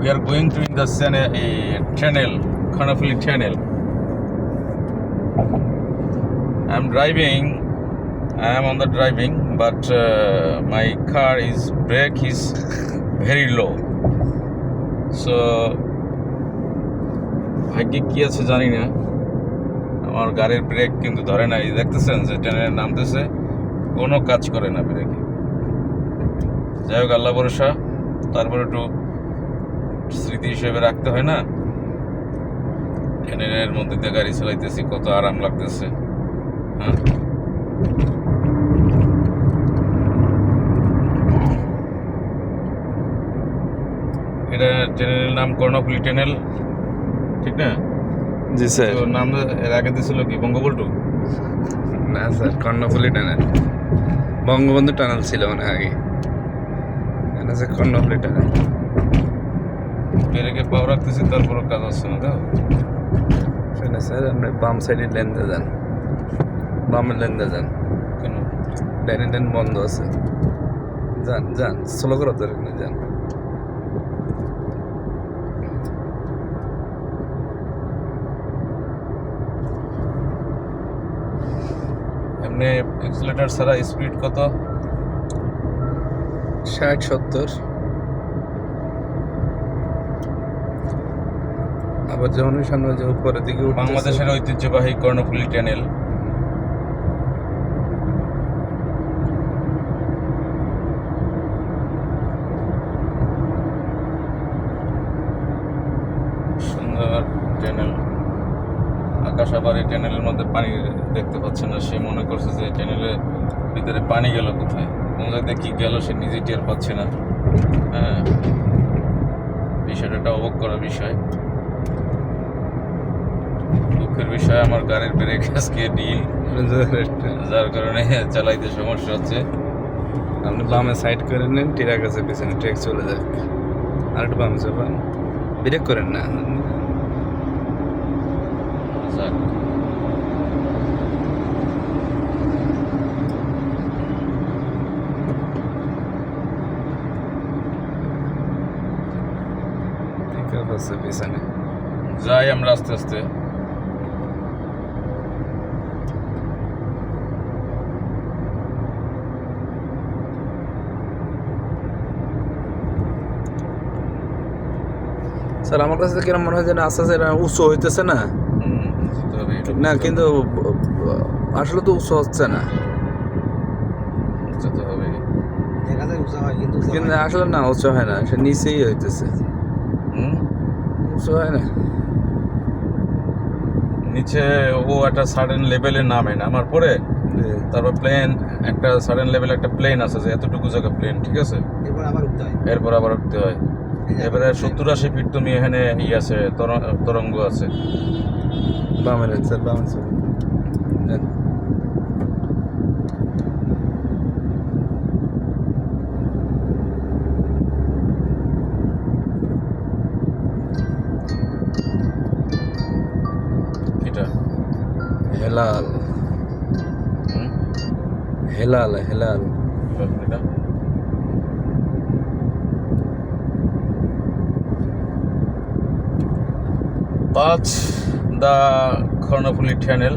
We are going to in the channel, Khanafuli channel. I am on the driving, but my car is brake is very low. So ভাগ্যে কি আছে জানি না, আমার গাড়ির break কিন্তু ধরে না। এই দেখতেছেন যে ট্রেনে নামতেছে, কোনো কাজ করে না ব্রেকে। যাই হোক, আল্লাহ ভরসা। তারপরে একটু স্মৃতি হিসেবে রাখতে হয় না। ট্রেনের মধ্যে দিয়ে গাড়ি চালাইতেছি, কত আরাম লাগতেছে। হ্যাঁ, এটা ট্রেনের নাম কর্ণফুলী টানেল, ঠিক না? জি স্যার। তো নাম এর আগে দিয়েছিল কি বঙ্গবন্ধু? না sir, Karnaphuli tunnel, Bangabandhu tunnel ছিল মানে আগে। এটা হচ্ছে কর্ণফুলী টানেল। ব্রেকে পাও রাখতেছি, তারপরে কাজ হচ্ছে না। তাও সেটা স্যার, আপনি বাম সাইডে লেনতে যান, বামের লেনতে যান। কেন? ডাইনে লেন বন্ধ আছে। যান যান, স্লো করার দরকার নেই, যান। এমনি এক্সিলারেটর ছাড়া স্পিড কত? 60-70। আবার যখন সামনে যে উপরের দিকে উঠতেছে, বাংলাদেশের ঐতিহ্যবাহী কর্ণফুলী টানেল। সুন্দর টানেল। আকাশ আবার এই টানেলের মধ্যে পানি দেখতে পাচ্ছে না। সে মনে করছে যে টানেলের ভিতরে পানি গেল কোথায়, কোন জায়গায় কি গেল সে নিজে টের পাচ্ছে না। হ্যাঁ, বিষয়টা একটা অবাক করার বিষয়। দুঃখের বিষয়, আমার গাড়ির ব্রেক আজকে ডিল, যার কারণে চালাইতে সমস্যা হচ্ছে। আপনি বামে সাইড করে নেন, টিরা কাছে পিছনে ট্রেক চলে যাক। আর একটু বামে যাবেন, ব্রেক করেন না। যাক, পিকআপ আছে পিছনে। যাই আমরা আস্তে আস্তে। স্যার, আমার কাছে কিরম মনে হয় যেন আস্তে আস্তে এটা উঁচু হইতেছে না। না, কিন্তু আসলে তো উঁচু হচ্ছে না। যেতে হবে। দেখা যায় উঁচা হয়, কিন্তু কিন্তু আসলে না, উঁচু হয় না, সে নিচেই হইতেছে, উঁচু হয় না। নিচে ও একটা সার্টেন লেভেলে নামে না আমার পরে, তারপর প্লেন একটা সার্টেন লেভেলে একটা প্লেন আছে যে এতটুকু জায়গা প্লেন, ঠিক আছে। এরপর আবার উঠতে হয়। এরপর আবার উঠতে হয়। এবারে 70-80 ফিট তুমি এখানে আছে, তরঙ্গ আছে। বামে নেন স্যার, বামে স্যার। এটা হেলাল, হেলাল, হেলাল। এটা Path the Kharnafuli Tunnel,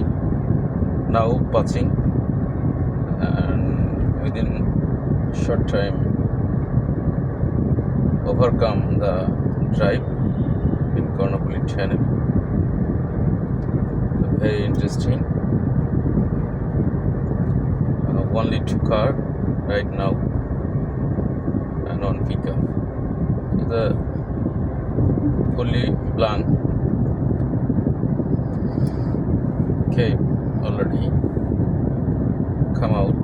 now passing, and within short time overcome the drive in Kharnafuli Tunnel. Very interesting. Only 2 car right now and on pickup. The fully blank. Okay, already come out.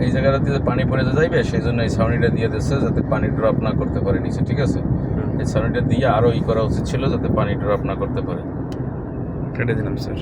এই জায়গাটাতে পানি পড়ে যাইবে, সেই জন্য এই ছাউনিটা দিয়ে দিচ্ছে যাতে পানি ড্রপ না করতে পারে নিচে, ঠিক আছে। এই ছাউনিটা দিয়ে আরো করা উচিত ছিল যাতে পানি ড্রপ না করতে পারে। কেটে দিলাম স্যার।